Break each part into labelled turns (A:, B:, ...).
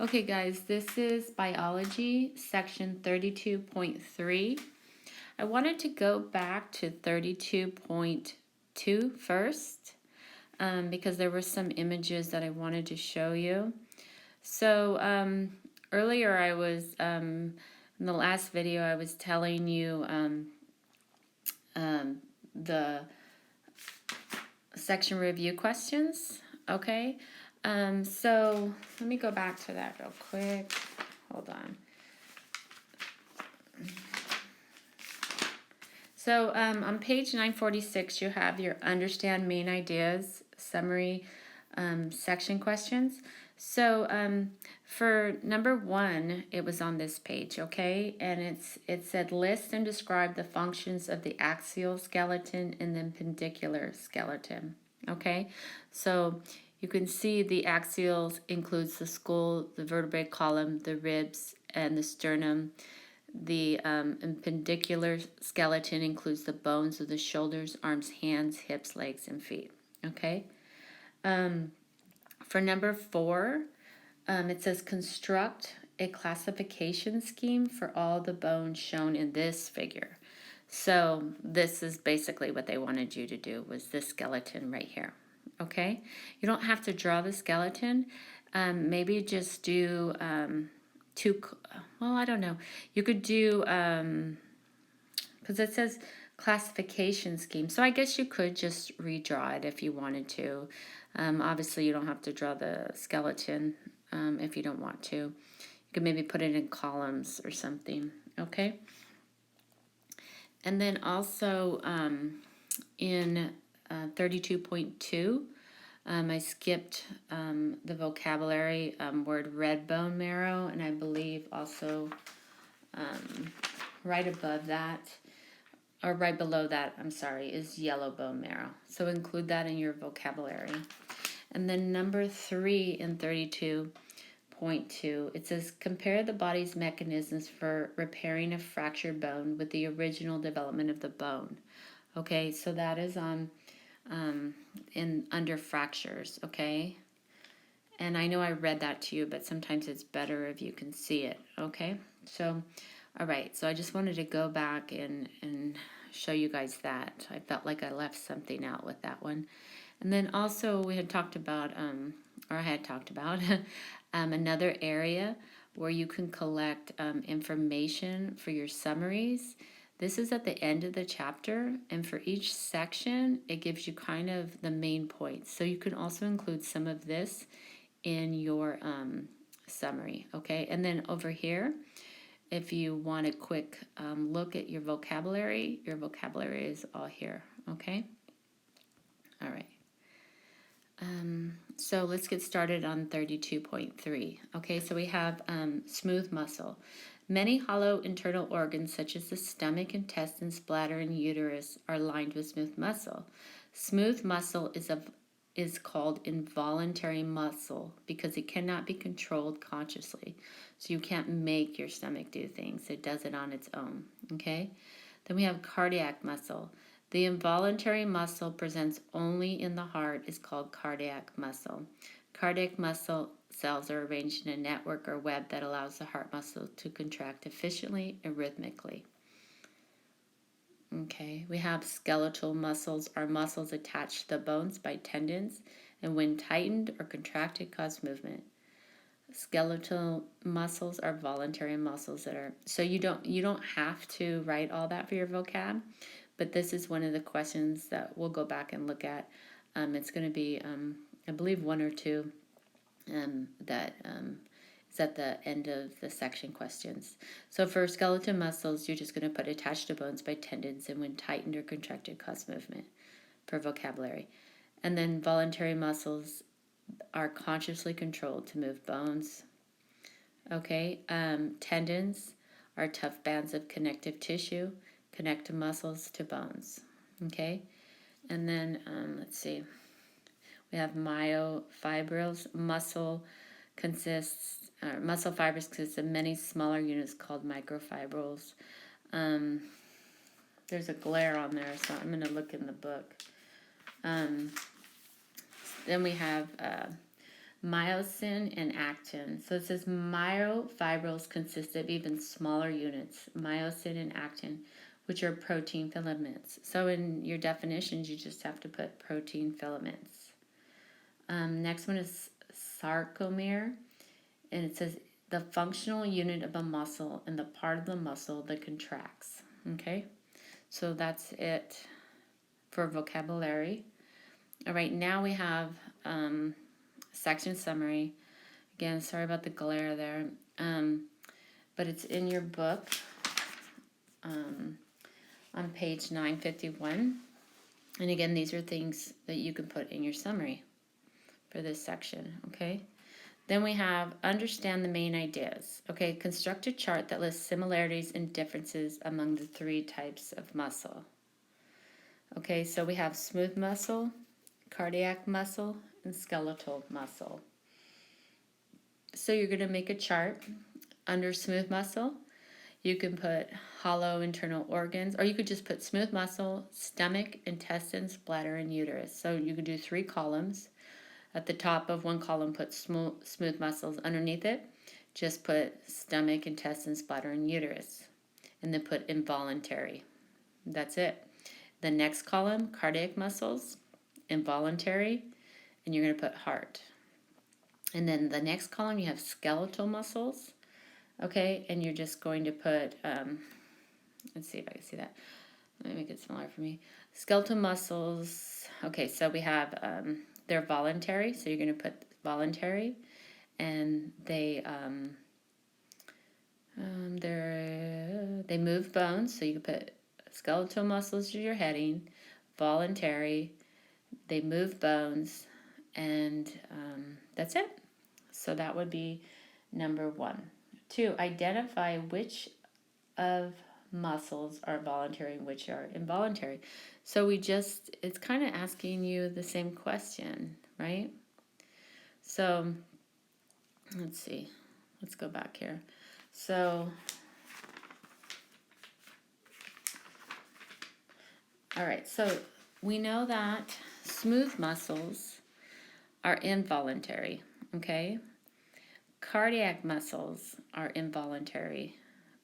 A: Okay, guys, this is biology, section 32.3. I wanted to go back to 32.2 first because there were some images that I wanted to show you. So earlier I was, in the last video, I was telling you the section review questions, okay? So let me go back to that real quick. Hold on. So on page 946, you have your understand main ideas summary section questions. So for number 1, it was on this page, okay? And it said list and describe the functions of the axial skeleton and the appendicular skeleton, okay? So you can see the axial includes the skull, the vertebrae column, the ribs, and the sternum. The appendicular skeleton includes the bones of the shoulders, arms, hands, hips, legs, and feet. Okay. For number 4, it says construct a classification scheme for all the bones shown in this figure. So this is basically what they wanted you to do, was this skeleton right here. Okay. You don't have to draw the skeleton. Maybe just do well, I don't know. You could do, because it says classification scheme. So I guess you could just redraw it if you wanted to. Obviously, you don't have to draw the skeleton if you don't want to. You could maybe put it in columns or something, okay? And then also in 32.2, I skipped the vocabulary word red bone marrow, and I believe also right above that, or right below that, I'm sorry, is yellow bone marrow. So include that in your vocabulary. And then number 3 in 32.2, it says compare the body's mechanisms for repairing a fractured bone with the original development of the bone. Okay, so that is on in under fractures, okay? And I know I read that to you, but sometimes it's better if you can see it, okay? So, all right, so I just wanted to go back and show you guys that. I felt like I left something out with that one. And then also we had talked about, or I had talked about, another area where you can collect information for your summaries. This is at the end of the chapter, and for each section, it gives you kind of the main points. So you can also include some of this in your summary, okay? And then over here, if you want a quick look at your vocabulary is all here, okay? All right. So let's get started on 32.3. Okay, so we have smooth muscle. Many hollow internal organs, such as the stomach, intestines, bladder, and uterus, are lined with smooth muscle. Smooth muscle is called involuntary muscle because it cannot be controlled consciously. So you can't make your stomach do things. It does it on its own. Okay? Then we have cardiac muscle. The involuntary muscle presents only in the heart is called cardiac muscle. Cardiac muscle cells are arranged in a network or web that allows the heart muscle to contract efficiently and rhythmically. Okay, we have skeletal muscles are muscles attached to the bones by tendons, and when tightened or contracted cause movement. Skeletal muscles are voluntary muscles that are, so you don't have to write all that for your vocab, but this is one of the questions that we'll go back and look at. It's going to be, I believe, 1 or 2 that is at the end of the section questions. So for skeletal muscles, you're just going to put attached to bones by tendons and when tightened or contracted cause movement for vocabulary. And then voluntary muscles are consciously controlled to move bones. Okay, tendons are tough bands of connective tissue, connect muscles to bones. Okay, and then let's see, we have myofibrils. Muscle fibers consist of many smaller units called microfibrils. There's a glare on there, so I'm going to look in the book. Then we have myosin and actin. So it says myofibrils consist of even smaller units, myosin and actin, which are protein filaments. So in your definitions, you just have to put protein filaments. Next one is sarcomere, and it says the functional unit of a muscle and the part of the muscle that contracts. Okay, so that's it for vocabulary. All right, now we have section summary. Again, sorry about the glare there, but it's in your book on page 951. And again, these are things that you can put in your summary for this section, okay? Then we have understand the main ideas. Okay, construct a chart that lists similarities and differences among the three types of muscle. Okay, so we have smooth muscle, cardiac muscle, and skeletal muscle. So you're going to make a chart. Under smooth muscle, you can put hollow internal organs, or you could just put smooth muscle, stomach, intestines, bladder, and uterus. So you could do 3 columns. At the top of one column, put smooth muscles. Underneath it, just put stomach, intestines, bladder, and uterus. And then put involuntary. That's it. The next column, cardiac muscles, involuntary, and you're going to put heart. And then the next column, you have skeletal muscles, okay? And you're just going to put, let's see if I can see that. Let me make it smaller for me. Skeletal muscles, okay, so we have, they're voluntary, so you're going to put voluntary, and they move bones, so you can put skeletal muscles as your heading, voluntary, they move bones, and that's it. So that would be number 1. 2, identify which of muscles are voluntary and which are involuntary. So it's kind of asking you the same question, right? So let's see. Let's go back here. So, all right. So we know that smooth muscles are involuntary, okay? Cardiac muscles are involuntary,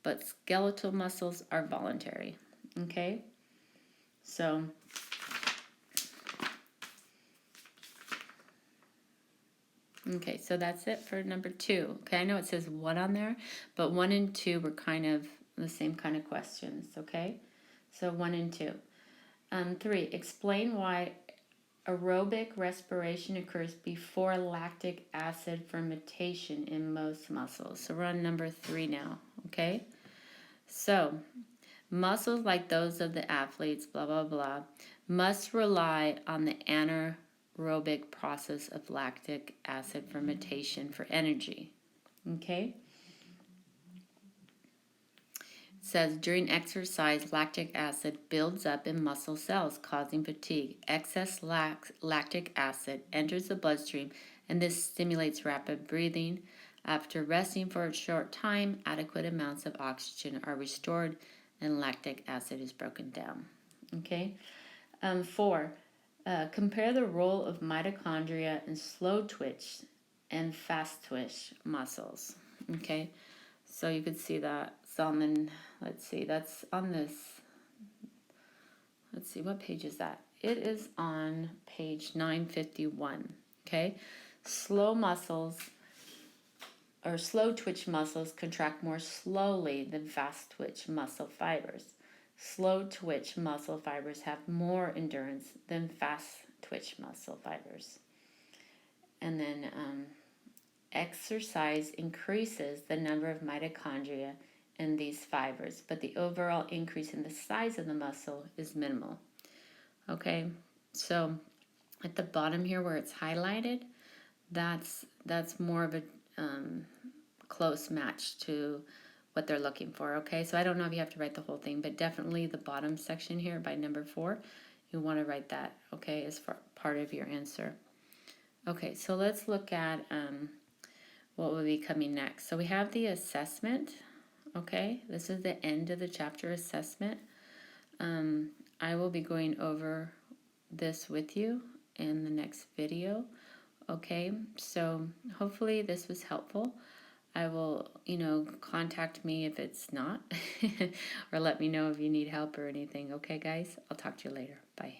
A: but skeletal muscles are voluntary, okay? So, okay, so that's it for number 2. Okay, I know it says 1 on there, but 1 and 2 were kind of the same kind of questions, okay? So 1 and 2. 3, explain why aerobic respiration occurs before lactic acid fermentation in most muscles. So we're on number 3 now, okay? So muscles like those of the athletes, blah, blah, blah, must rely on the anaerobic process of lactic acid fermentation for energy, okay? Says during exercise, lactic acid builds up in muscle cells, causing fatigue. Excess lactic acid enters the bloodstream, and this stimulates rapid breathing. After resting for a short time, adequate amounts of oxygen are restored, and lactic acid is broken down. Okay. 4, compare the role of mitochondria in slow twitch and fast twitch muscles. Okay. So you could see that. So then, let's see, that's on this, let's see, what page is that? It is on page 951, okay? Slow muscles, or slow twitch muscles contract more slowly than fast twitch muscle fibers. Slow twitch muscle fibers have more endurance than fast twitch muscle fibers. And then exercise increases the number of mitochondria in these fibers, but the overall increase in the size of the muscle is minimal. Okay, so at the bottom here where it's highlighted, that's more of a close match to what they're looking for. Okay, so I don't know if you have to write the whole thing, but definitely the bottom section here by number 4, you want to write that, okay, as part of your answer. Okay, so let's look at what will be coming next. So we have the assessment. Okay, this is the end of the chapter assessment. I will be going over this with you in the next video. Okay, so hopefully this was helpful. I will, contact me if it's not, or let me know if you need help or anything. Okay, guys, I'll talk to you later. Bye.